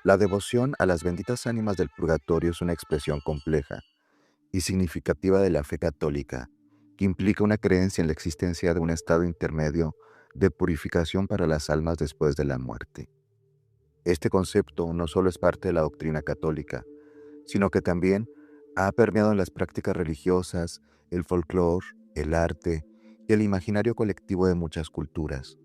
La devoción a las benditas ánimas del purgatorio es una expresión compleja y significativa de la fe católica, que implica una creencia en la existencia de un estado intermedio de purificación para las almas después de la muerte. Este concepto no solo es parte de la doctrina católica, sino que también ha permeado en las prácticas religiosas, el folclore, el arte y el imaginario colectivo de muchas culturas.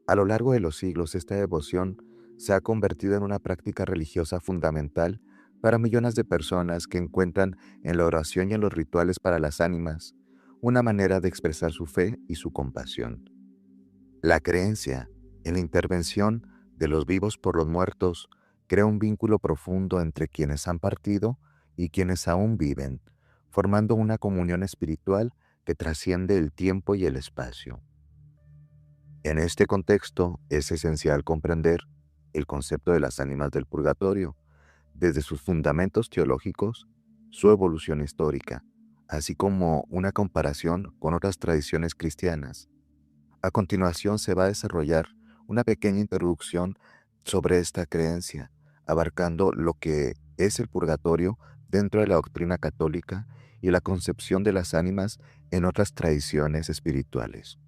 A lo largo de los siglos, esta devoción se ha convertido en una práctica religiosa fundamental para millones de personas que encuentran en la oración y en los rituales para las ánimas una manera de expresar su fe y su compasión. La creencia en la intervención de los vivos por los muertos crea un vínculo profundo entre quienes han partido y quienes aún viven, formando una comunión espiritual que trasciende el tiempo y el espacio. En este contexto es esencial comprender el concepto de las ánimas del purgatorio, desde sus fundamentos teológicos, su evolución histórica, así como una comparación con otras tradiciones cristianas. A continuación se va a desarrollar una pequeña introducción sobre esta creencia, abarcando lo que es el purgatorio dentro de la doctrina católica y la concepción de las ánimas en otras tradiciones espirituales.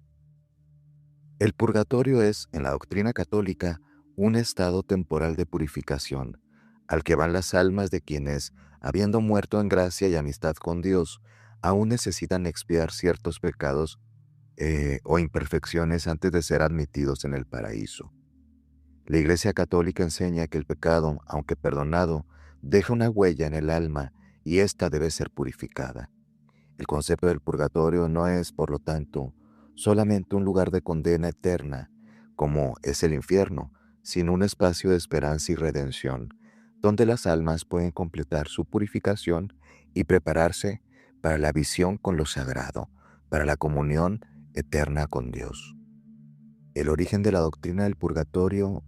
El purgatorio es, en la doctrina católica, un estado temporal de purificación, al que van las almas de quienes, habiendo muerto en gracia y amistad con Dios, aún necesitan expiar ciertos pecados o imperfecciones antes de ser admitidos en el paraíso. La Iglesia Católica enseña que el pecado, aunque perdonado, deja una huella en el alma y ésta debe ser purificada. El concepto del purgatorio no es, por lo tanto, solamente un lugar de condena eterna, como es el infierno, sino un espacio de esperanza y redención, donde las almas pueden completar su purificación y prepararse para la visión con lo sagrado, para la comunión eterna con Dios. El origen de la doctrina del purgatorio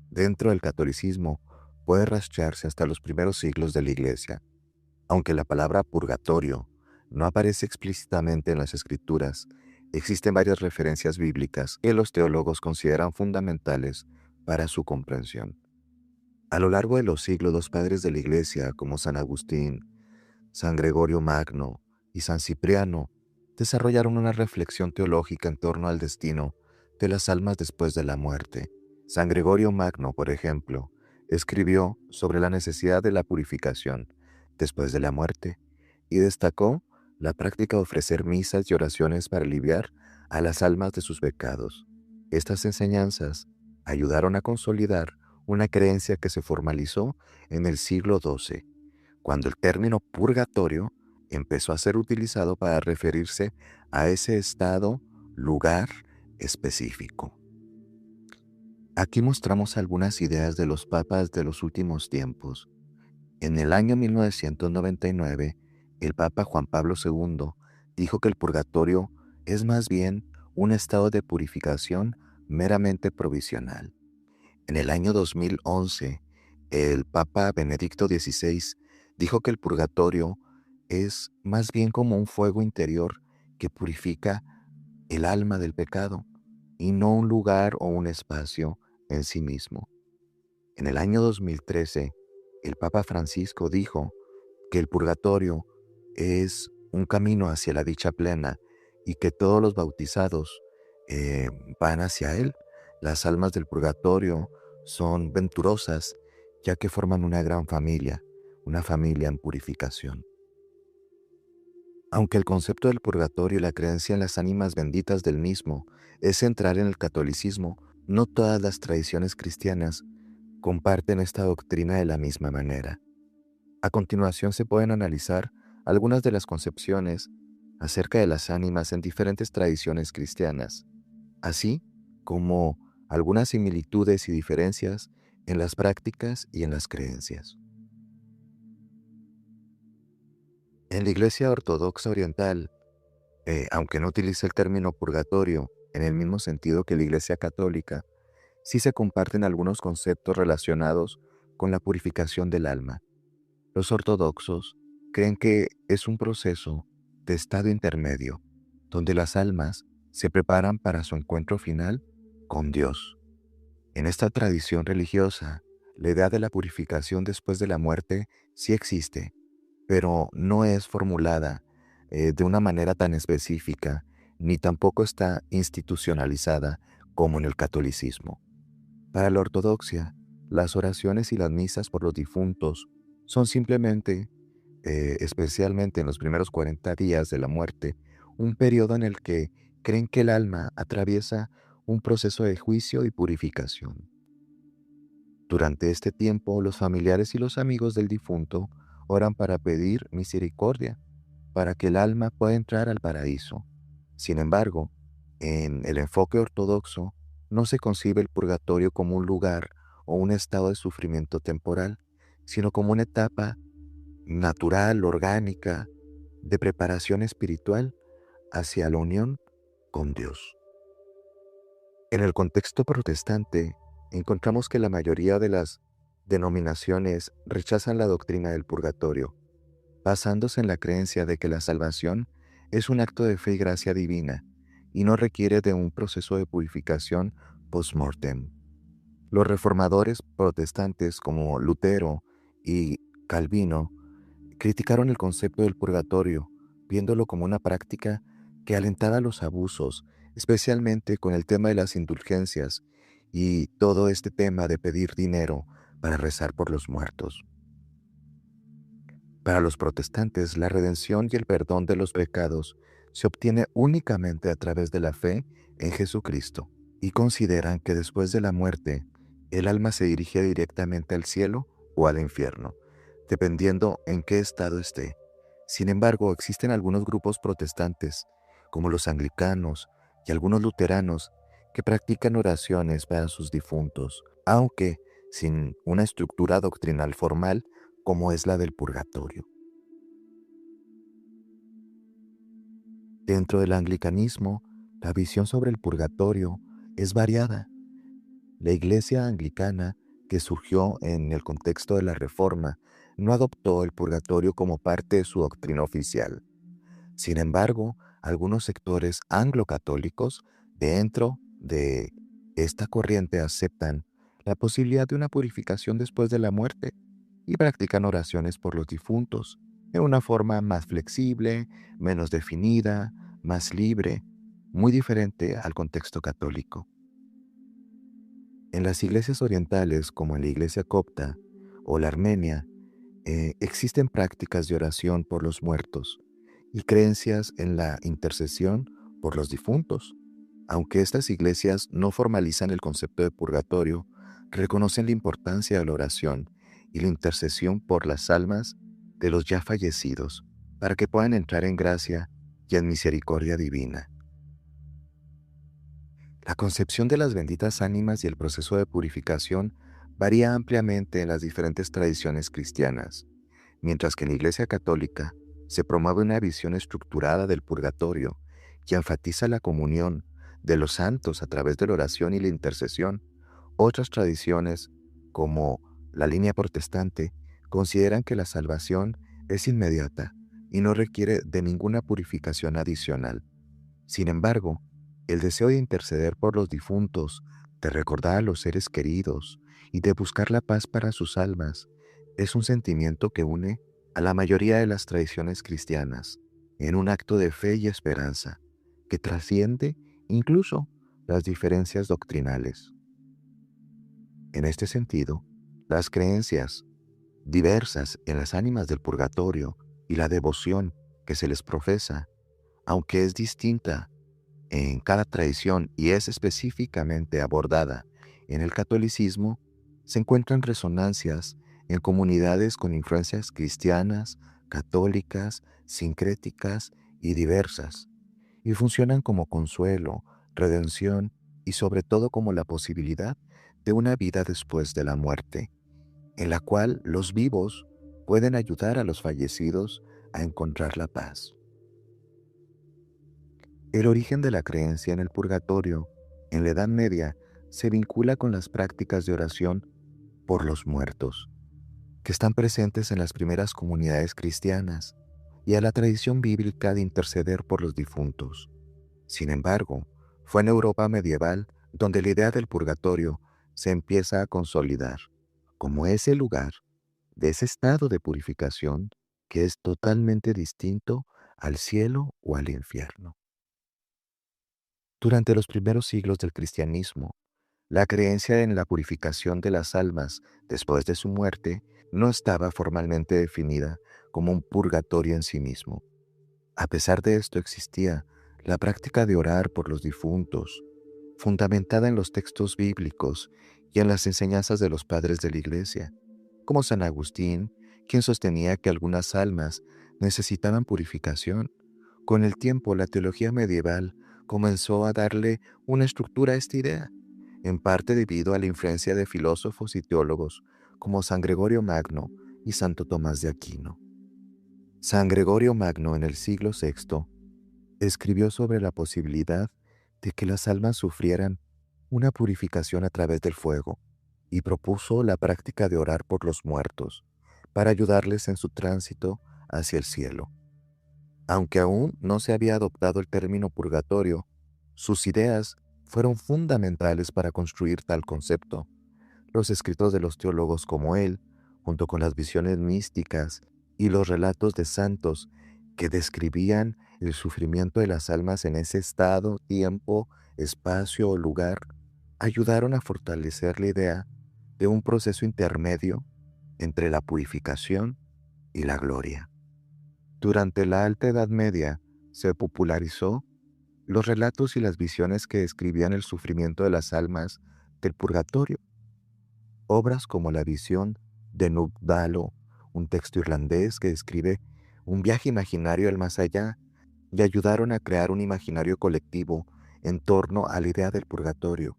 dentro del catolicismo puede rastrearse hasta los primeros siglos de la Iglesia. Aunque la palabra purgatorio no aparece explícitamente en las Escrituras, existen varias referencias bíblicas que los teólogos consideran fundamentales para su comprensión. A lo largo de los siglos, los padres de la Iglesia, como San Agustín, San Gregorio Magno y San Cipriano, desarrollaron una reflexión teológica en torno al destino de las almas después de la muerte. San Gregorio Magno, por ejemplo, escribió sobre la necesidad de la purificación después de la muerte y destacó la práctica de ofrecer misas y oraciones para aliviar a las almas de sus pecados. Estas enseñanzas ayudaron a consolidar una creencia que se formalizó en el siglo XII, cuando el término purgatorio empezó a ser utilizado para referirse a ese estado, lugar específico. Aquí mostramos algunas ideas de los papas de los últimos tiempos. En el año 1999, el Papa Juan Pablo II dijo que el purgatorio es más bien un estado de purificación meramente provisional. En el año 2011, el Papa Benedicto XVI dijo que el purgatorio es más bien como un fuego interior que purifica el alma del pecado y no un lugar o un espacio en sí mismo. En el año 2013, el Papa Francisco dijo que el purgatorio es un camino hacia la dicha plena y que todos los bautizados van hacia él. Las almas del purgatorio son venturosas, ya que forman una familia en purificación. Aunque el concepto del purgatorio y la creencia en las ánimas benditas del mismo es central en el catolicismo, no todas las tradiciones cristianas comparten esta doctrina de la misma manera. A continuación se pueden analizar algunas de las concepciones acerca de las ánimas en diferentes tradiciones cristianas, así como algunas similitudes y diferencias en las prácticas y en las creencias. En la Iglesia Ortodoxa Oriental, aunque no utiliza el término purgatorio en el mismo sentido que la Iglesia Católica, sí se comparten algunos conceptos relacionados con la purificación del alma. Los ortodoxos creen que es un proceso de estado intermedio, donde las almas se preparan para su encuentro final con Dios. En esta tradición religiosa, La idea de la purificación después de la muerte sí existe, pero no es formulada de una manera tan específica, ni tampoco está institucionalizada como en el catolicismo. Para la ortodoxia, las oraciones y las misas por los difuntos son simplemente, especialmente en los primeros 40 días de la muerte, un periodo en el que creen que el alma atraviesa un proceso de juicio y purificación. Durante este tiempo, los familiares y los amigos del difunto oran para pedir misericordia, para que el alma pueda entrar al paraíso. Sin embargo, en el enfoque ortodoxo, no se concibe el purgatorio como un lugar o un estado de sufrimiento temporal, sino como una etapa natural, orgánica, de preparación espiritual hacia la unión con Dios. En el contexto protestante, encontramos que la mayoría de las denominaciones rechazan la doctrina del purgatorio, basándose en la creencia de que la salvación es un acto de fe y gracia divina y no requiere de un proceso de purificación post-mortem. Los reformadores protestantes como Lutero y Calvino criticaron el concepto del purgatorio, viéndolo como una práctica que alentaba los abusos, especialmente con el tema de las indulgencias y todo este tema de pedir dinero para rezar por los muertos. Para los protestantes, la redención y el perdón de los pecados se obtiene únicamente a través de la fe en Jesucristo, y consideran que después de la muerte, el alma se dirige directamente al cielo o al infierno, dependiendo en qué estado esté. Sin embargo, existen algunos grupos protestantes, como los anglicanos y algunos luteranos, que practican oraciones para sus difuntos, aunque sin una estructura doctrinal formal como es la del purgatorio. Dentro del anglicanismo, la visión sobre el purgatorio es variada. La Iglesia anglicana, que surgió en el contexto de la Reforma, no adoptó el purgatorio como parte de su doctrina oficial. Sin embargo, algunos sectores anglo-católicos dentro de esta corriente aceptan la posibilidad de una purificación después de la muerte y practican oraciones por los difuntos de una forma más flexible, menos definida, más libre, muy diferente al contexto católico. En las iglesias orientales, como en la iglesia copta o la armenia, existen prácticas de oración por los muertos y creencias en la intercesión por los difuntos. Aunque estas iglesias no formalizan el concepto de purgatorio, reconocen la importancia de la oración y la intercesión por las almas de los ya fallecidos, para que puedan entrar en gracia y en misericordia divina. La concepción de las benditas ánimas y el proceso de purificación varía ampliamente en las diferentes tradiciones cristianas. Mientras que en la Iglesia Católica se promueve una visión estructurada del purgatorio que enfatiza la comunión de los santos a través de la oración y la intercesión, otras tradiciones, como la línea protestante, consideran que la salvación es inmediata y no requiere de ninguna purificación adicional. Sin embargo, el deseo de interceder por los difuntos, de recordar a los seres queridos y de buscar la paz para sus almas es un sentimiento que une a la mayoría de las tradiciones cristianas en un acto de fe y esperanza que trasciende incluso las diferencias doctrinales. En este sentido, las creencias diversas en las ánimas del purgatorio y la devoción que se les profesa, aunque es distinta en cada tradición y es específicamente abordada en el catolicismo, se encuentran resonancias en comunidades con influencias cristianas, católicas, sincréticas y diversas, y funcionan como consuelo, redención y sobre todo como la posibilidad de una vida después de la muerte, en la cual los vivos pueden ayudar a los fallecidos a encontrar la paz. El origen de la creencia en el purgatorio en la Edad Media se vincula con las prácticas de oración por los muertos, que están presentes en las primeras comunidades cristianas, y a la tradición bíblica de interceder por los difuntos. Sin embargo, fue en Europa medieval donde la idea del purgatorio se empieza a consolidar, como ese lugar, de ese estado de purificación que es totalmente distinto al cielo o al infierno. Durante los primeros siglos del cristianismo, la creencia en la purificación de las almas después de su muerte no estaba formalmente definida como un purgatorio en sí mismo. A pesar de esto existía la práctica de orar por los difuntos, fundamentada en los textos bíblicos y en las enseñanzas de los padres de la Iglesia, como San Agustín, quien sostenía que algunas almas necesitaban purificación. Con el tiempo, la teología medieval comenzó a darle una estructura a esta idea, en parte debido a la influencia de filósofos y teólogos como San Gregorio Magno y Santo Tomás de Aquino. San Gregorio Magno, en el siglo VI, escribió sobre la posibilidad de que las almas sufrieran una purificación a través del fuego y propuso la práctica de orar por los muertos para ayudarles en su tránsito hacia el cielo. Aunque aún no se había adoptado el término purgatorio, sus ideas fueron fundamentales para construir tal concepto. Los escritos de los teólogos como él, junto con las visiones místicas y los relatos de santos que describían el sufrimiento de las almas en ese estado, tiempo, espacio o lugar, ayudaron a fortalecer la idea de un proceso intermedio entre la purificación y la gloria. Durante la Alta Edad Media se popularizó los relatos y las visiones que describían el sufrimiento de las almas del purgatorio. Obras como La visión de Nugdalo, un texto irlandés que describe un viaje imaginario al más allá, y ayudaron a crear un imaginario colectivo en torno a la idea del purgatorio.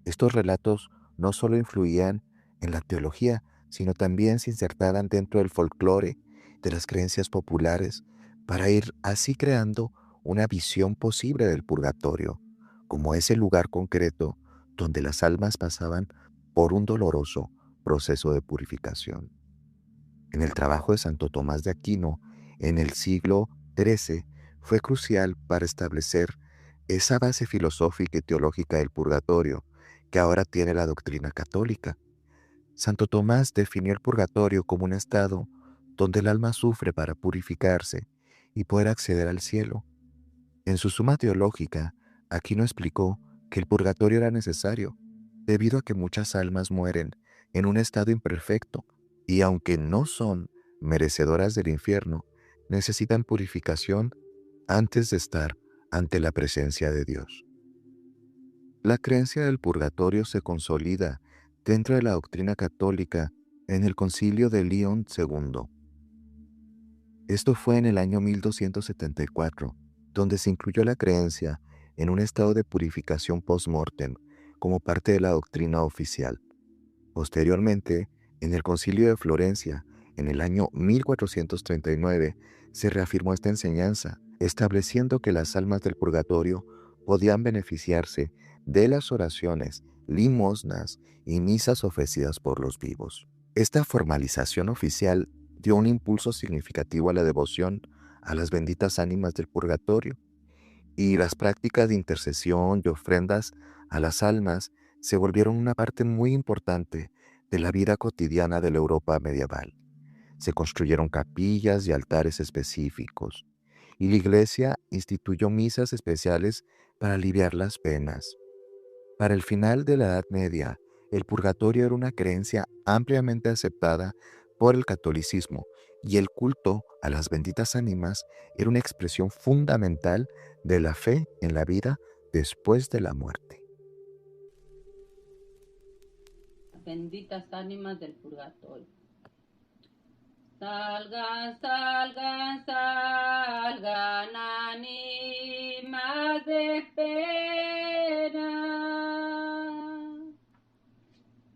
Estos relatos no solo influían en la teología, sino también se insertaban dentro del folclore, de las creencias populares, para ir así creando una visión posible del purgatorio, como ese lugar concreto donde las almas pasaban por un doloroso proceso de purificación. En el trabajo de Santo Tomás de Aquino, en el siglo XIII, fue crucial para establecer esa base filosófica y teológica del purgatorio que ahora tiene la doctrina católica. Santo Tomás definió el purgatorio como un estado donde el alma sufre para purificarse y poder acceder al cielo. En su Suma Teológica, Aquino explicó que el purgatorio era necesario, debido a que muchas almas mueren en un estado imperfecto y aunque no son merecedoras del infierno, necesitan purificación antes de estar ante la presencia de Dios. La creencia del purgatorio se consolida dentro de la doctrina católica en el Concilio de León II. Esto fue en el año 1274, donde se incluyó la creencia en un estado de purificación post-mortem como parte de la doctrina oficial. Posteriormente, en el Concilio de Florencia, en el año 1439, se reafirmó esta enseñanza, estableciendo que las almas del purgatorio podían beneficiarse de las oraciones, limosnas y misas ofrecidas por los vivos. Esta formalización oficial dio un impulso significativo a la devoción a las benditas ánimas del purgatorio, y las prácticas de intercesión y ofrendas a las almas se volvieron una parte muy importante de la vida cotidiana de la Europa medieval. Se construyeron capillas y altares específicos, y la Iglesia instituyó misas especiales para aliviar las penas. Para el final de la Edad Media, el purgatorio era una creencia ampliamente aceptada por el catolicismo, y el culto a las benditas ánimas era una expresión fundamental de la fe en la vida después de la muerte. Benditas ánimas del purgatorio. Salgan, salgan, salgan ánimas de pena,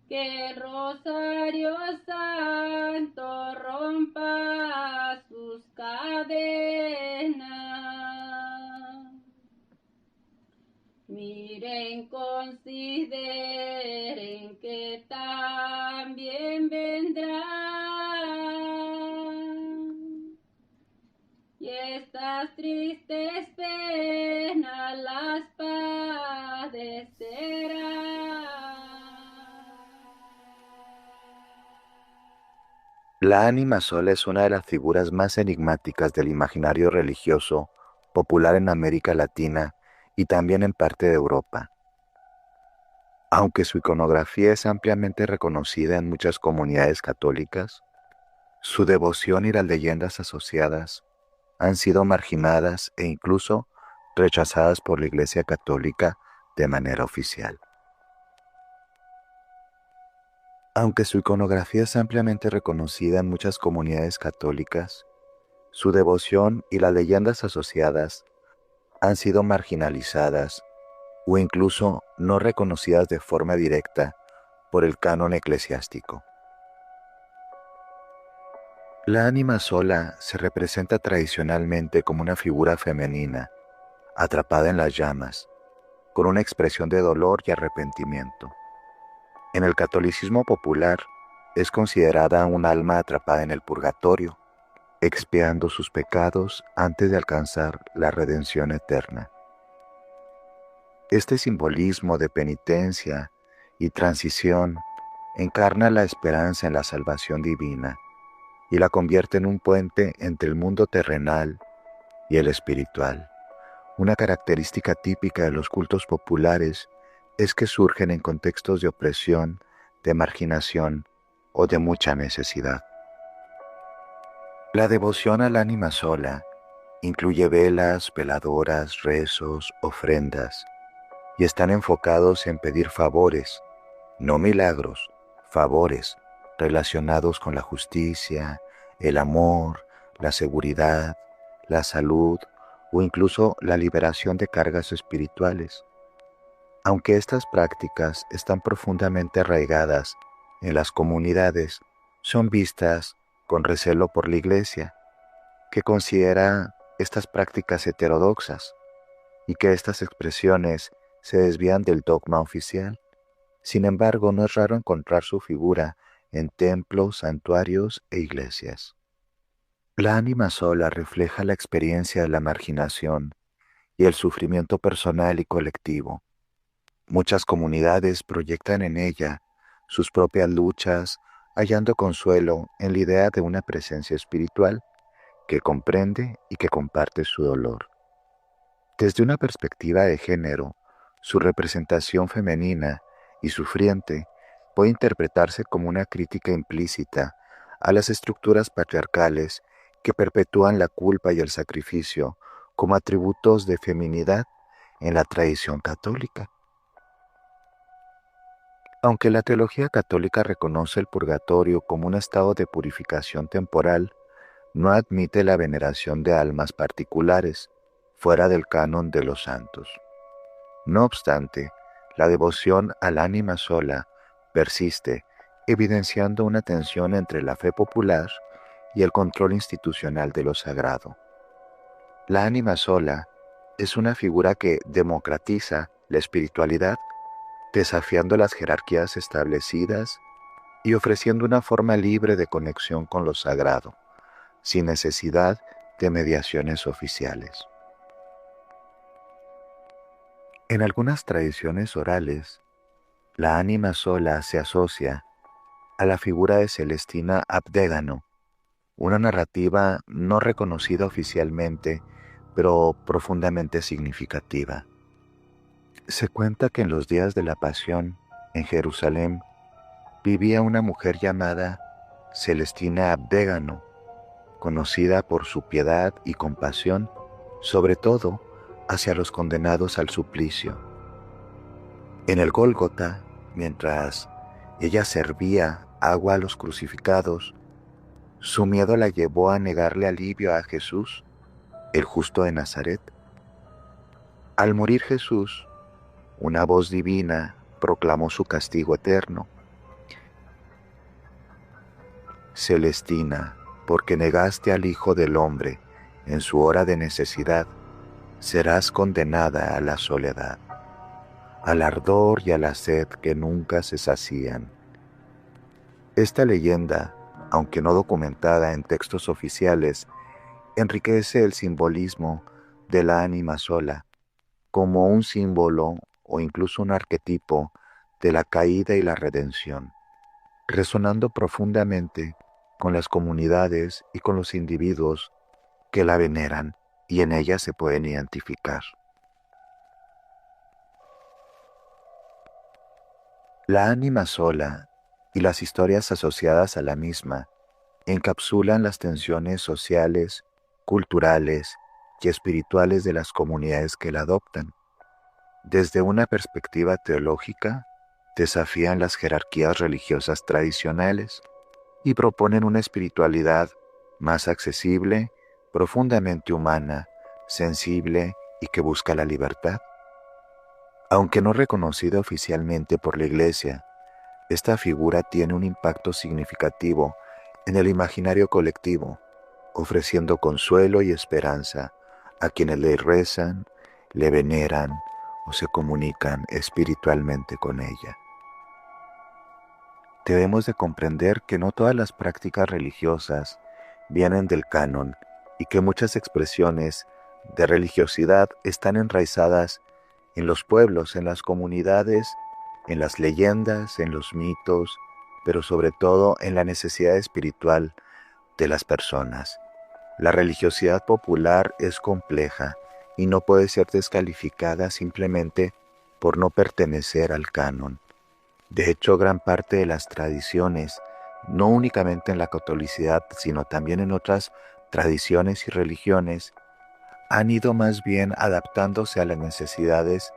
que el rosario santo rompa sus cadenas. Miren, consideren que también vendrán, y estas tristes penas las padecerán. La ánima sola es una de las figuras más enigmáticas del imaginario religioso popular en América Latina y también en parte de Europa. Aunque su iconografía es ampliamente reconocida en muchas comunidades católicas, su devoción y las leyendas asociadas han sido marginadas e incluso rechazadas por la Iglesia Católica de manera oficial. Aunque su iconografía es ampliamente reconocida en muchas comunidades católicas, su devoción y las leyendas asociadas han sido marginalizadas o incluso no reconocidas de forma directa por el canon eclesiástico. La ánima sola se representa tradicionalmente como una figura femenina, atrapada en las llamas, con una expresión de dolor y arrepentimiento. En el catolicismo popular es considerada un alma atrapada en el purgatorio, expiando sus pecados antes de alcanzar la redención eterna. Este simbolismo de penitencia y transición encarna la esperanza en la salvación divina y la convierte en un puente entre el mundo terrenal y el espiritual. Una característica típica de los cultos populares es que surgen en contextos de opresión, de marginación o de mucha necesidad. La devoción al ánima sola incluye velas, veladoras, rezos, ofrendas, y están enfocados en pedir favores, no milagros, favores relacionados con la justicia, el amor, la seguridad, la salud o incluso la liberación de cargas espirituales. Aunque estas prácticas están profundamente arraigadas en las comunidades, son vistas con recelo por la Iglesia, que considera estas prácticas heterodoxas y que estas expresiones se desvían del dogma oficial. Sin embargo, no es raro encontrar su figura en templos, santuarios e iglesias. La ánima sola refleja la experiencia de la marginación y el sufrimiento personal y colectivo. Muchas comunidades proyectan en ella sus propias luchas, hallando consuelo en la idea de una presencia espiritual que comprende y que comparte su dolor. Desde una perspectiva de género, su representación femenina y sufriente puede interpretarse como una crítica implícita a las estructuras patriarcales que perpetúan la culpa y el sacrificio como atributos de feminidad en la tradición católica. Aunque la teología católica reconoce el purgatorio como un estado de purificación temporal, no admite la veneración de almas particulares fuera del canon de los santos. No obstante, la devoción al ánima sola persiste, evidenciando una tensión entre la fe popular y el control institucional de lo sagrado. La ánima sola es una figura que democratiza la espiritualidad, desafiando las jerarquías establecidas y ofreciendo una forma libre de conexión con lo sagrado, sin necesidad de mediaciones oficiales. En algunas tradiciones orales, la ánima sola se asocia a la figura de Celestina Abdégano, una narrativa no reconocida oficialmente, pero profundamente significativa. Se cuenta que en los días de la Pasión, en Jerusalén, vivía una mujer llamada Celestina Abdégano, conocida por su piedad y compasión, sobre todo hacia los condenados al suplicio. En el Gólgota, mientras ella servía agua a los crucificados, su miedo la llevó a negarle alivio a Jesús, el justo de Nazaret. Al morir Jesús, una voz divina proclamó su castigo eterno. Celestina, porque negaste al Hijo del Hombre en su hora de necesidad, serás condenada a la soledad, al ardor y a la sed que nunca se sacían. Esta leyenda, aunque no documentada en textos oficiales, enriquece el simbolismo de la ánima sola como un símbolo o incluso un arquetipo de la caída y la redención, resonando profundamente con las comunidades y con los individuos que la veneran y en ella se pueden identificar. La ánima sola y las historias asociadas a la misma encapsulan las tensiones sociales, culturales y espirituales de las comunidades que la adoptan. Desde una perspectiva teológica, desafían las jerarquías religiosas tradicionales y proponen una espiritualidad más accesible, profundamente humana, sensible y que busca la libertad. Aunque no reconocida oficialmente por la Iglesia, esta figura tiene un impacto significativo en el imaginario colectivo, ofreciendo consuelo y esperanza a quienes le rezan, le veneran o se comunican espiritualmente con ella. Debemos de comprender que no todas las prácticas religiosas vienen del canon y que muchas expresiones de religiosidad están enraizadas en los pueblos, en las comunidades, en las leyendas, en los mitos, pero sobre todo en la necesidad espiritual de las personas. La religiosidad popular es compleja y no puede ser descalificada simplemente por no pertenecer al canon. De hecho, gran parte de las tradiciones, no únicamente en la catolicidad, sino también en otras tradiciones y religiones, han ido más bien adaptándose a las necesidades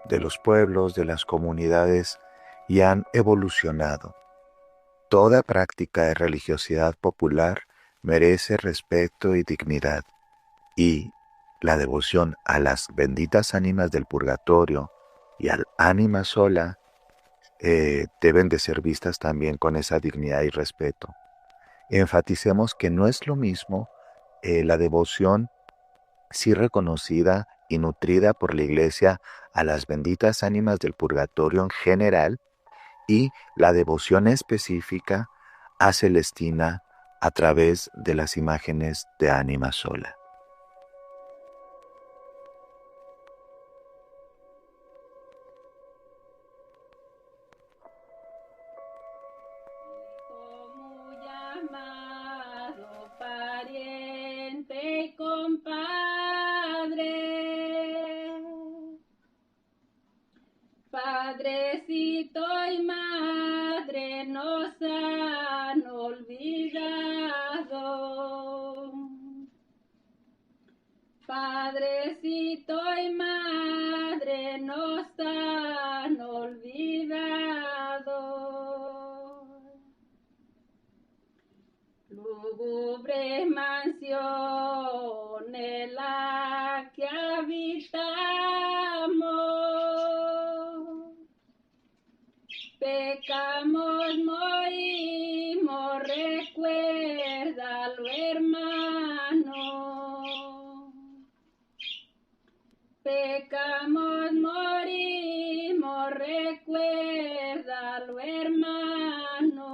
de los pueblos, de las comunidades, y han evolucionado. Toda práctica de religiosidad popular merece respeto y dignidad, y la devoción a las benditas ánimas del purgatorio y al ánima sola deben de ser vistas también con esa dignidad y respeto. Enfaticemos que no es lo mismo la devoción sí reconocida y nutrida por la Iglesia a las benditas ánimas del purgatorio en general y la devoción específica a Celestina a través de las imágenes de ánima sola. Como llamado pariente y compadre, padrecito y madre nos han olvidado. Padrecito y madre nos han olvidado. Lúgubre mansión en la que habitamos, pecamos, morimos, recuérdalo, hermano. Pecamos, morimos, recuérdalo, hermano.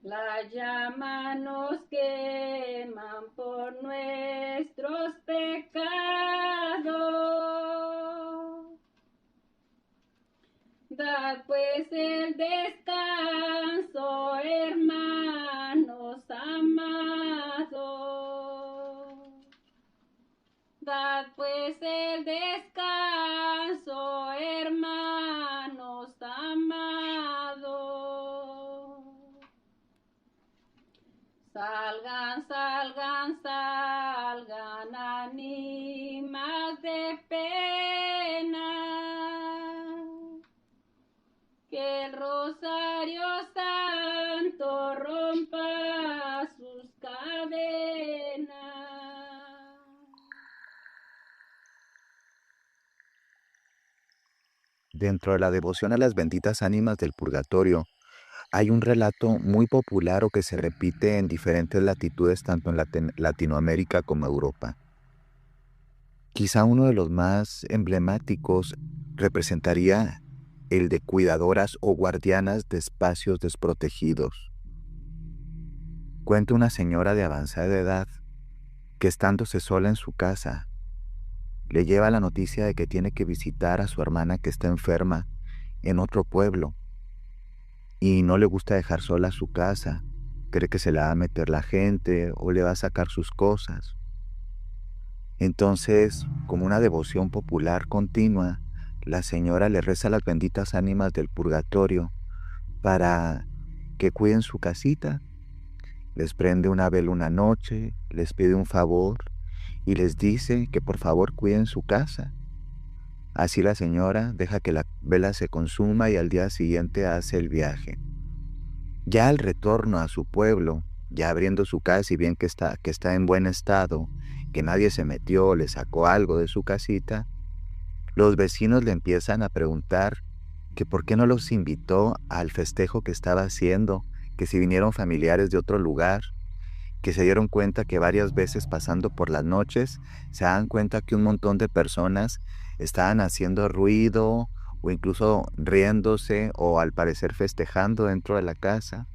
La llama nos queman por nuestros pecados. Dad pues el descanso, hermanos amados. Dad pues el descanso, hermanos amados. Salgan, salgan, salgan, ánimas de pena, que el rosario santo rompa sus cadenas. Dentro de la devoción a las benditas ánimas del purgatorio, hay un relato muy popular o que se repite en diferentes latitudes tanto en Latinoamérica como Europa. Quizá uno de los más emblemáticos representaría el de cuidadoras o guardianas de espacios desprotegidos. Cuenta una señora de avanzada edad que estándose sola en su casa, le lleva la noticia de que tiene que visitar a su hermana que está enferma en otro pueblo. y no le gusta dejar sola su casa. Cree que se la va a meter la gente o le va a sacar sus cosas. Entonces, como una devoción popular continua, la señora le reza a las benditas ánimas del purgatorio para que cuiden su casita. Les prende una vela una noche, les pide un favor y les dice que por favor cuiden su casa. Así la señora deja que la vela se consuma y al día siguiente hace el viaje. Ya al retorno a su pueblo, ya abriendo su casa y bien que está en buen estado, que nadie se metió, le sacó algo de su casita, los vecinos le empiezan a preguntar que por qué no los invitó al festejo que estaba haciendo, que si vinieron familiares de otro lugar, que se dieron cuenta que varias veces pasando por las noches se dan cuenta que un montón de personas estaban haciendo ruido o incluso riéndose o al parecer festejando dentro de la casa.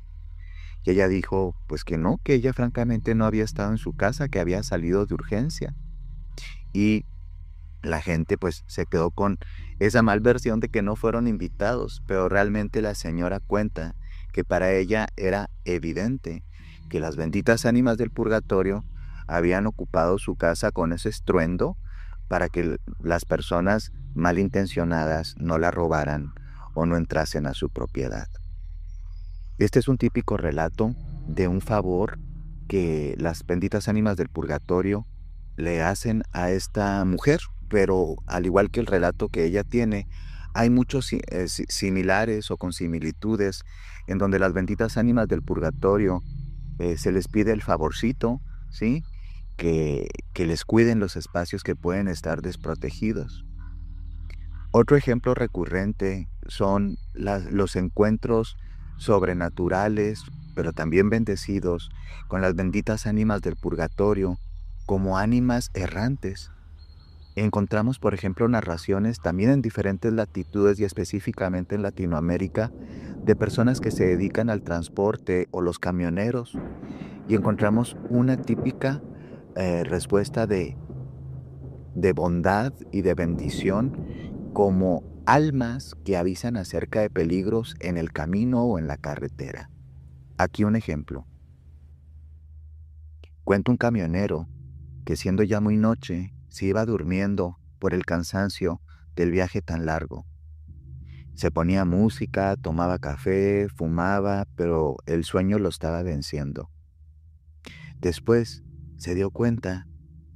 Y ella dijo, pues que no, que ella francamente no había estado en su casa, que había salido de urgencia. Y la gente pues se quedó con esa malversión de que no fueron invitados, pero realmente la señora cuenta que para ella era evidente que las benditas ánimas del purgatorio habían ocupado su casa con ese estruendo para que las personas malintencionadas no la robaran o no entrasen a su propiedad. Este es un típico relato de un favor que las benditas ánimas del purgatorio le hacen a esta mujer, pero al igual que el relato que ella tiene, hay muchos similares o con similitudes en donde las benditas ánimas del purgatorio se les pide el favorcito, ¿sí? Que les cuiden los espacios que pueden estar desprotegidos. Otro ejemplo recurrente son los encuentros sobrenaturales, pero también bendecidos, con las benditas ánimas del purgatorio, como ánimas errantes. Encontramos, por ejemplo, narraciones también en diferentes latitudes y específicamente en Latinoamérica, de personas que se dedican al transporte o los camioneros, y encontramos una típica respuesta de bondad y de bendición como almas que avisan acerca de peligros en el camino o en la carretera. Aquí un ejemplo. Cuenta un camionero que siendo ya muy noche, se iba durmiendo por el cansancio del viaje tan largo. Se ponía música, tomaba café, fumaba, pero el sueño lo estaba venciendo. Después se dio cuenta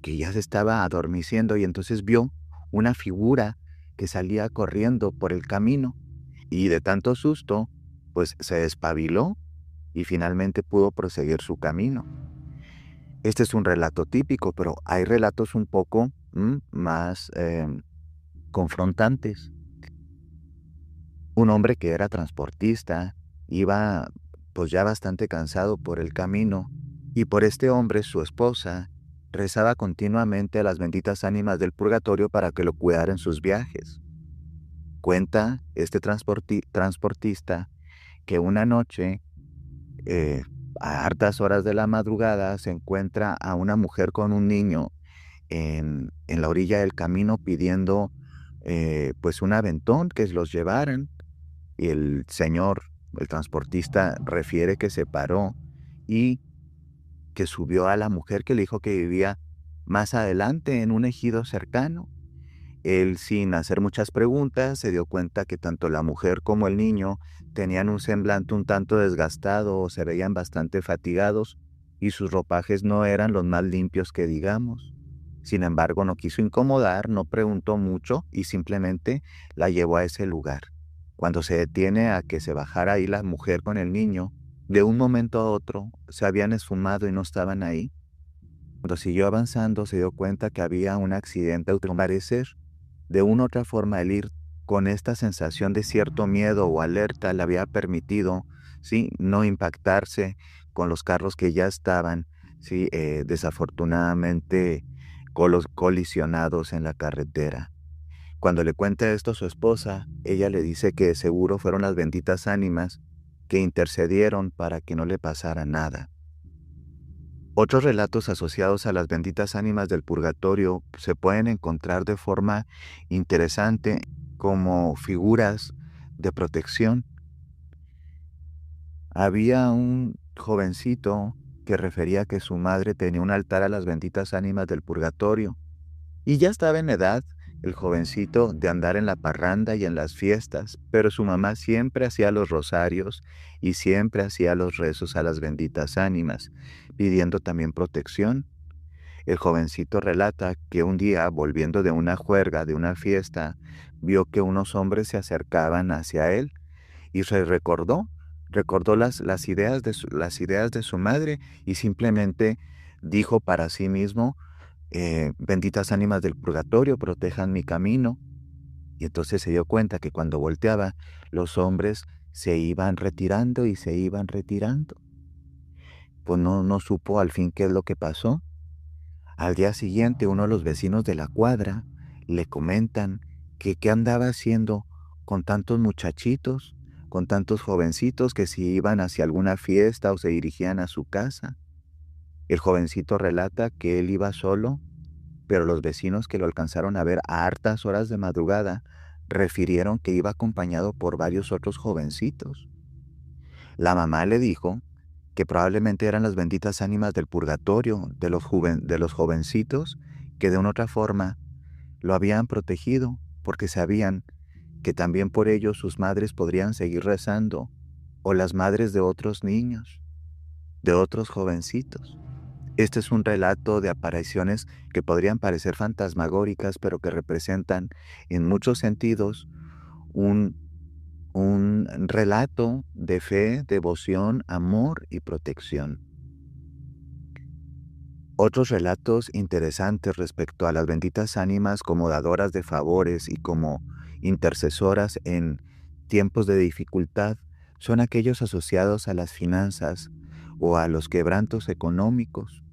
que ya se estaba adormeciendo y entonces vio una figura que salía corriendo por el camino y de tanto susto, pues se despabiló y finalmente pudo proseguir su camino. Este es un relato típico, pero hay relatos un poco más confrontantes. Un hombre que era transportista iba pues ya bastante cansado por el camino y por este hombre su esposa rezaba continuamente a las benditas ánimas del purgatorio para que lo cuidara en sus viajes. Cuenta este transportista que una noche, a hartas horas de la madrugada, se encuentra a una mujer con un niño en la orilla del camino pidiendo pues un aventón que los llevaran. Y el señor, el transportista, refiere que se paró y que subió a la mujer que le dijo que vivía más adelante en un ejido cercano. Él, sin hacer muchas preguntas, se dio cuenta que tanto la mujer como el niño tenían un semblante un tanto desgastado o se veían bastante fatigados y sus ropajes no eran los más limpios que digamos. Sin embargo, no quiso incomodar, no preguntó mucho y simplemente la llevó a ese lugar. Cuando se detiene a que se bajara ahí la mujer con el niño, de un momento a otro se habían esfumado y no estaban ahí. Cuando siguió avanzando, se dio cuenta que había un accidente. Al parecer, de una u otra forma, el ir con esta sensación de cierto miedo o alerta le había permitido, ¿sí?, no impactarse con los carros que ya estaban, ¿sí?, desafortunadamente colisionados en la carretera. Cuando le cuenta esto a su esposa, ella le dice que seguro fueron las benditas ánimas que intercedieron para que no le pasara nada. Otros relatos asociados a las benditas ánimas del purgatorio se pueden encontrar de forma interesante como figuras de protección. Había un jovencito que refería que su madre tenía un altar a las benditas ánimas del purgatorio, y ya estaba en edad el jovencito de andar en la parranda y en las fiestas, pero su mamá siempre hacía los rosarios y siempre hacía los rezos a las benditas ánimas, pidiendo también protección. El jovencito relata que un día, volviendo de una juerga, de una fiesta, vio que unos hombres se acercaban hacia él y recordó las ideas de su madre y simplemente dijo para sí mismo, benditas ánimas del purgatorio, protejan mi camino. Y entonces se dio cuenta que cuando volteaba, los hombres se iban retirando y se iban retirando. Pues no supo al fin qué es lo que pasó. Al día siguiente, uno de los vecinos de la cuadra le comentan que qué andaba haciendo con tantos muchachitos, con tantos jovencitos que si iban hacia alguna fiesta o se dirigían a su casa. El jovencito relata que él iba solo, pero los vecinos que lo alcanzaron a ver a hartas horas de madrugada refirieron que iba acompañado por varios otros jovencitos. La mamá le dijo que probablemente eran las benditas ánimas del purgatorio, de los jovencitos, que de una otra forma lo habían protegido, porque sabían que también por ellos sus madres podrían seguir rezando, o las madres de otros niños, de otros jovencitos. Este es un relato de apariciones que podrían parecer fantasmagóricas, pero que representan en muchos sentidos un relato de fe, devoción, amor y protección. Otros relatos interesantes respecto a las benditas ánimas como dadoras de favores y como intercesoras en tiempos de dificultad son aquellos asociados a las finanzas o a los quebrantos económicos.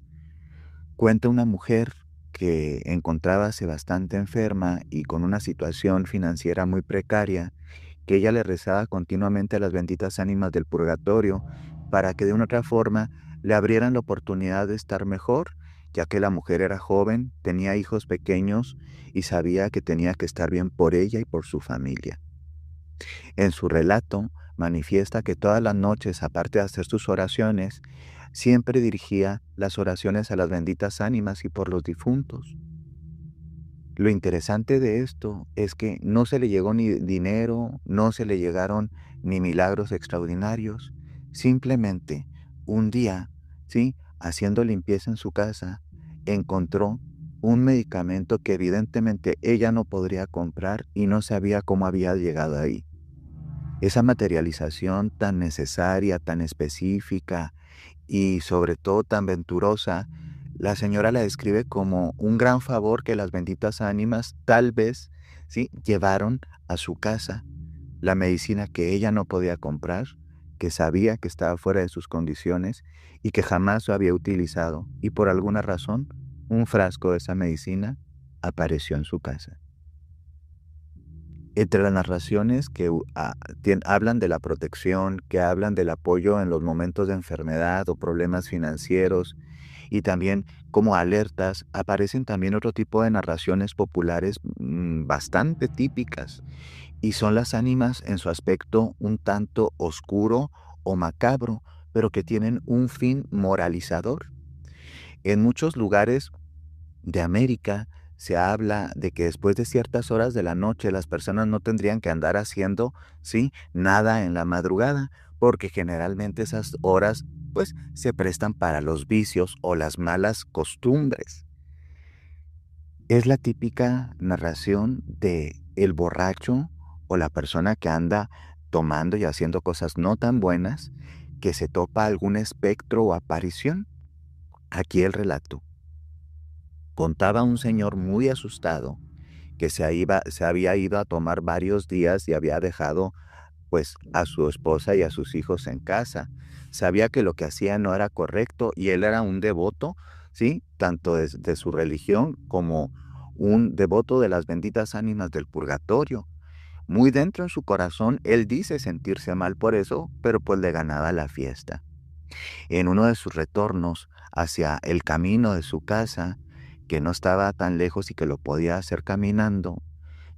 Cuenta una mujer que encontrábase bastante enferma y con una situación financiera muy precaria, que ella le rezaba continuamente a las benditas ánimas del purgatorio para que de una otra forma le abrieran la oportunidad de estar mejor, ya que la mujer era joven, tenía hijos pequeños y sabía que tenía que estar bien por ella y por su familia. En su relato manifiesta que todas las noches, aparte de hacer sus oraciones, siempre dirigía las oraciones a las benditas ánimas y por los difuntos. Lo interesante de esto es que no se le llegó ni dinero, no se le llegaron ni milagros extraordinarios. Simplemente un día, ¿sí?, haciendo limpieza en su casa, encontró un medicamento que evidentemente ella no podría comprar y no sabía cómo había llegado ahí. Esa materialización tan necesaria, tan específica y sobre todo tan venturosa, la señora la describe como un gran favor que las benditas ánimas tal vez, ¿sí?, llevaron a su casa, la medicina que ella no podía comprar, que sabía que estaba fuera de sus condiciones y que jamás lo había utilizado, y por alguna razón, un frasco de esa medicina apareció en su casa. Entre las narraciones que hablan de la protección, que hablan del apoyo en los momentos de enfermedad o problemas financieros, y también como alertas, aparecen también otro tipo de narraciones populares bastante típicas, y son las ánimas en su aspecto un tanto oscuro o macabro, pero que tienen un fin moralizador. En muchos lugares de América se habla de que después de ciertas horas de la noche las personas no tendrían que andar haciendo, ¿sí?, nada en la madrugada, porque generalmente esas horas pues se prestan para los vicios o las malas costumbres. Es la típica narración de el borracho o la persona que anda tomando y haciendo cosas no tan buenas, que se topa algún espectro o aparición. Aquí el relato. Contaba un señor muy asustado que se había ido a tomar varios días y había dejado pues a su esposa y a sus hijos en casa. Sabía que lo que hacía no era correcto y él era un devoto, ¿sí?, tanto de su religión como un devoto de las benditas ánimas del purgatorio. Muy dentro en su corazón, él dice sentirse mal por eso, pero pues le ganaba la fiesta. En uno de sus retornos hacia el camino de su casa, que no estaba tan lejos y que lo podía hacer caminando,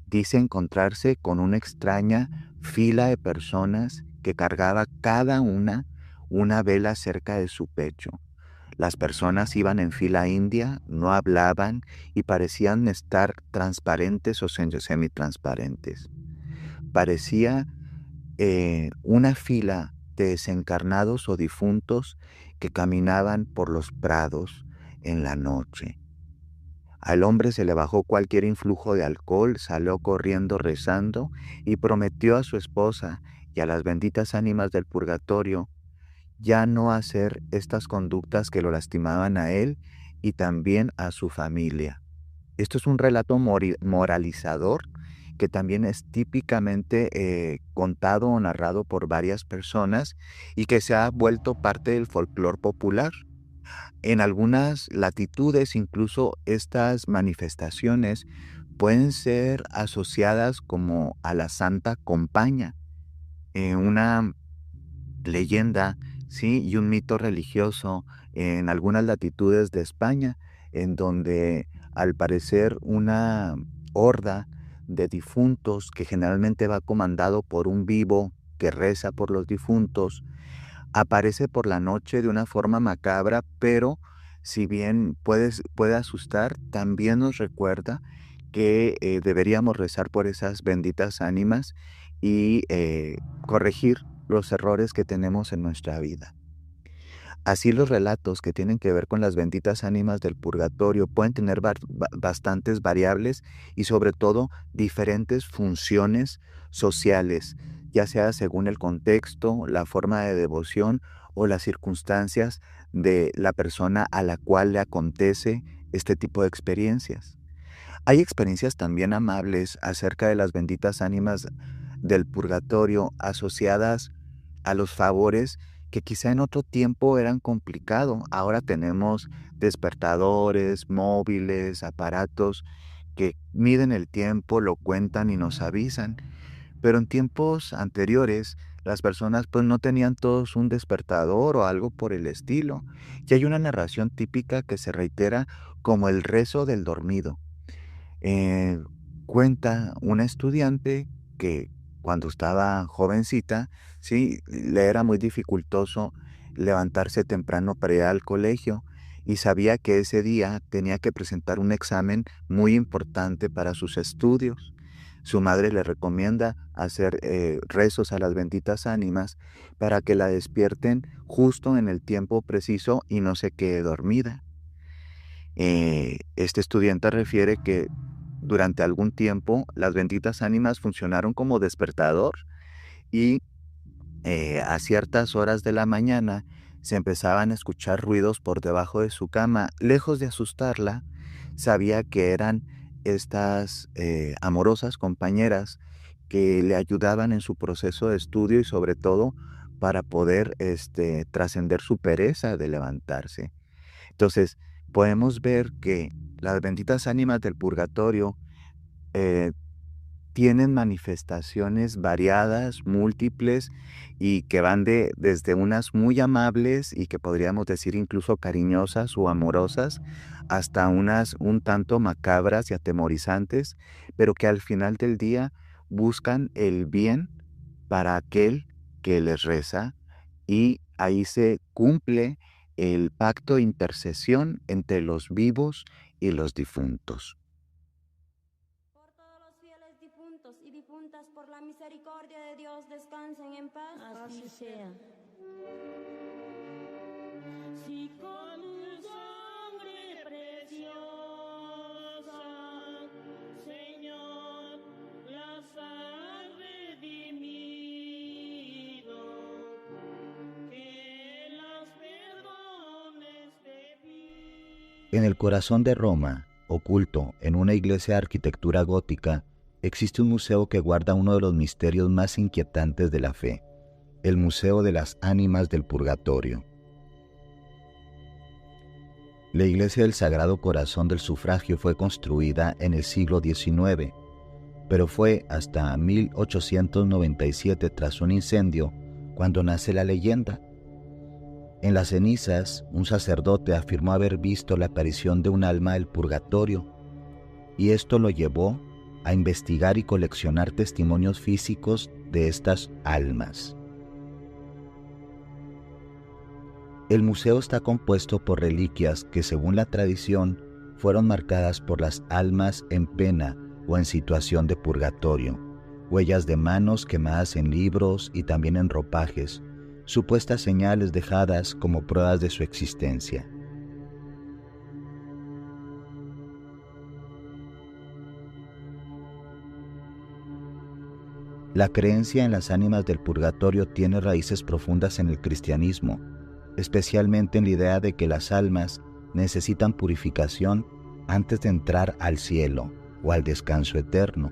dice encontrarse con una extraña fila de personas que cargaba cada una una vela cerca de su pecho. Las personas iban en fila india, no hablaban y parecían estar transparentes o semitransparentes. Parecía una fila de desencarnados o difuntos que caminaban por los prados en la noche. Al hombre se le bajó cualquier influjo de alcohol, salió corriendo rezando y prometió a su esposa y a las benditas ánimas del purgatorio ya no hacer estas conductas que lo lastimaban a él y también a su familia. Esto es un relato moralizador que también es típicamente contado o narrado por varias personas y que se ha vuelto parte del folclore popular. En algunas latitudes, incluso estas manifestaciones pueden ser asociadas como a la Santa Compaña, una leyenda, ¿sí? Y un mito religioso en algunas latitudes de España, en donde al parecer una horda de difuntos que generalmente va comandado por un vivo que reza por los difuntos, aparece por la noche de una forma macabra, pero si bien puede asustar, también nos recuerda que deberíamos rezar por esas benditas ánimas y corregir los errores que tenemos en nuestra vida. Así los relatos que tienen que ver con las benditas ánimas del purgatorio pueden tener bastantes variables y sobre todo diferentes funciones sociales, ya sea según el contexto, la forma de devoción o las circunstancias de la persona a la cual le acontece este tipo de experiencias. Hay experiencias también amables acerca de las benditas ánimas del purgatorio asociadas a los favores que quizá en otro tiempo eran complicados. Ahora tenemos despertadores, móviles, aparatos que miden el tiempo, lo cuentan y nos avisan. Pero en tiempos anteriores, las personas pues no tenían todos un despertador o algo por el estilo. Y hay una narración típica que se reitera como el rezo del dormido. Eh, Cuenta una estudiante que cuando estaba jovencita, sí, le era muy dificultoso levantarse temprano para ir al colegio y sabía que ese día tenía que presentar un examen muy importante para sus estudios. Su madre le recomienda hacer rezos a las benditas ánimas para que la despierten justo en el tiempo preciso y no se quede dormida. Este estudiante refiere que durante algún tiempo las benditas ánimas funcionaron como despertador y a ciertas horas de la mañana se empezaban a escuchar ruidos por debajo de su cama. Lejos de asustarla, sabía que eran estas amorosas compañeras que le ayudaban en su proceso de estudio y sobre todo para poder trascender su pereza de levantarse. Entonces, podemos ver que las benditas ánimas del purgatorio eh, tienen manifestaciones variadas, múltiples, y que van desde unas muy amables y que podríamos decir incluso cariñosas o amorosas, hasta unas un tanto macabras y atemorizantes, pero que al final del día buscan el bien para aquel que les reza, y ahí se cumple el pacto de intercesión entre los vivos y los difuntos. Por todos los fieles difuntos y difuntas, por la misericordia de Dios, descansen en paz. Así sea. Si con sangre preciosa, Señor, las has redimido, que las perdones de mí. En el corazón de Roma, oculto en una iglesia de arquitectura gótica, existe un museo que guarda uno de los misterios más inquietantes de la fe, el Museo de las Ánimas del Purgatorio. La iglesia del Sagrado Corazón del Sufragio fue construida en el siglo XIX, pero fue hasta 1897, tras un incendio, cuando nace la leyenda. En las cenizas, un sacerdote afirmó haber visto la aparición de un alma del purgatorio, y esto lo llevó a investigar y coleccionar testimonios físicos de estas almas. El museo está compuesto por reliquias que, según la tradición, fueron marcadas por las almas en pena o en situación de purgatorio, huellas de manos quemadas en libros y también en ropajes, supuestas señales dejadas como pruebas de su existencia. La creencia en las ánimas del purgatorio tiene raíces profundas en el cristianismo, especialmente en la idea de que las almas necesitan purificación antes de entrar al cielo o al descanso eterno.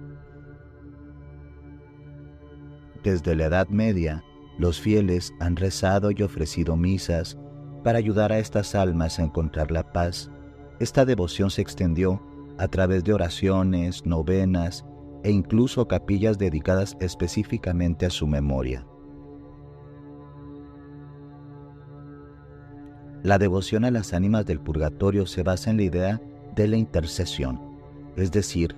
Desde la Edad Media, los fieles han rezado y ofrecido misas para ayudar a estas almas a encontrar la paz. Esta devoción se extendió a través de oraciones, novenas e incluso capillas dedicadas específicamente a su memoria. La devoción a las ánimas del purgatorio se basa en la idea de la intercesión, es decir,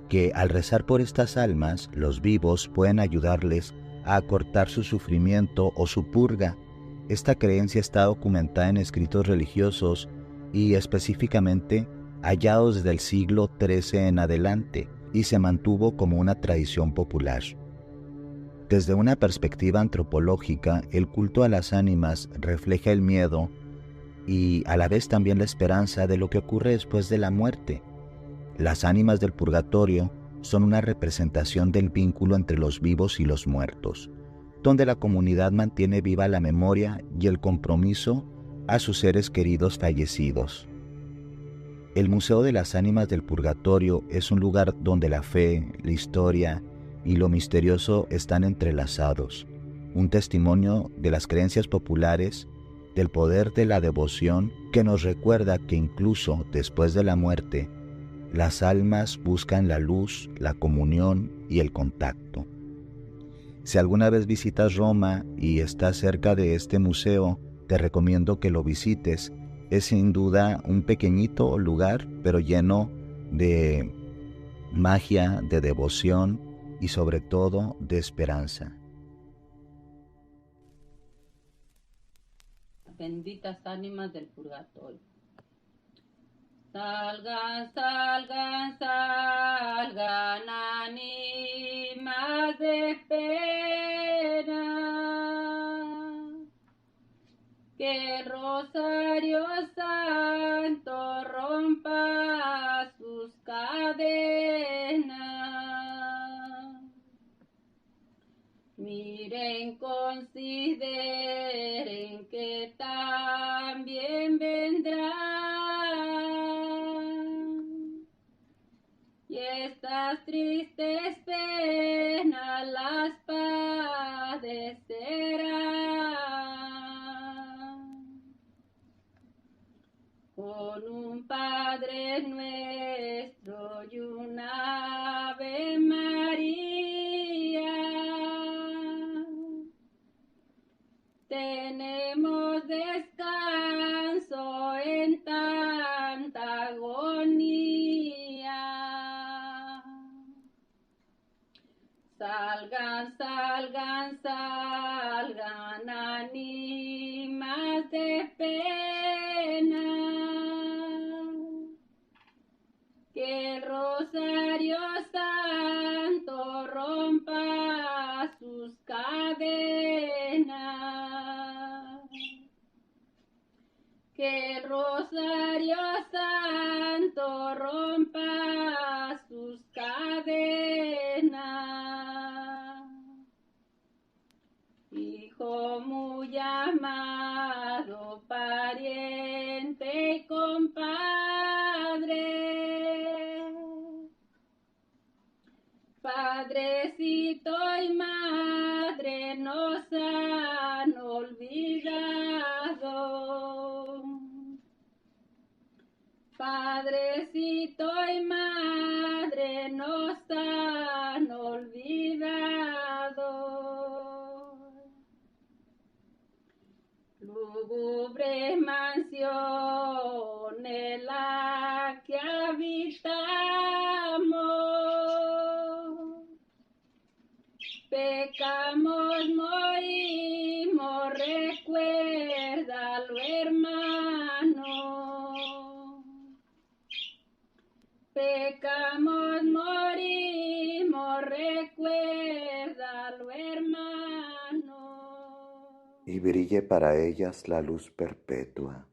que al rezar por estas almas, los vivos pueden ayudarles a acortar su sufrimiento o su purga. Esta creencia está documentada en escritos religiosos y específicamente hallados desde el siglo XIII en adelante, y se mantuvo como una tradición popular. Desde una perspectiva antropológica, el culto a las ánimas refleja el miedo y a la vez también la esperanza de lo que ocurre después de la muerte. Las ánimas del purgatorio son una representación del vínculo entre los vivos y los muertos, donde la comunidad mantiene viva la memoria y el compromiso a sus seres queridos fallecidos. El Museo de las Ánimas del Purgatorio es un lugar donde la fe, la historia y lo misterioso están entrelazados, un testimonio de las creencias populares, del poder de la devoción que nos recuerda que incluso después de la muerte, las almas buscan la luz, la comunión y el contacto. Si alguna vez visitas Roma y estás cerca de este museo, te recomiendo que lo visites. Es sin duda un pequeñito lugar, pero lleno de magia, de devoción y sobre todo de esperanza. Benditas ánimas del purgatorio. Salgan, salgan, salgan, ánimas de pena, que el Rosario Santo rompa sus cadenas. Miren, consideren que también vendrán, y estas tristes penas las padecerán. Con un Padre Nuestro y una Ave María, tenemos descanso en tanta agonía. Salgan, salgan, salgan, ánimas de pena, que el Rosario Santo rompa sus cadenas, que el Rosario Santo rompa sus cadenas. Hijo muy amado, pariente y compadre, padrecito y madre nos han olvidado. Padrecito y madre nos han olvidado. Lúgubre mansión en la que habitamos, pecamos, morimos, recuérdalo pecamos, morimos, recuérdalo, hermano. Y brille para ellas la luz perpetua.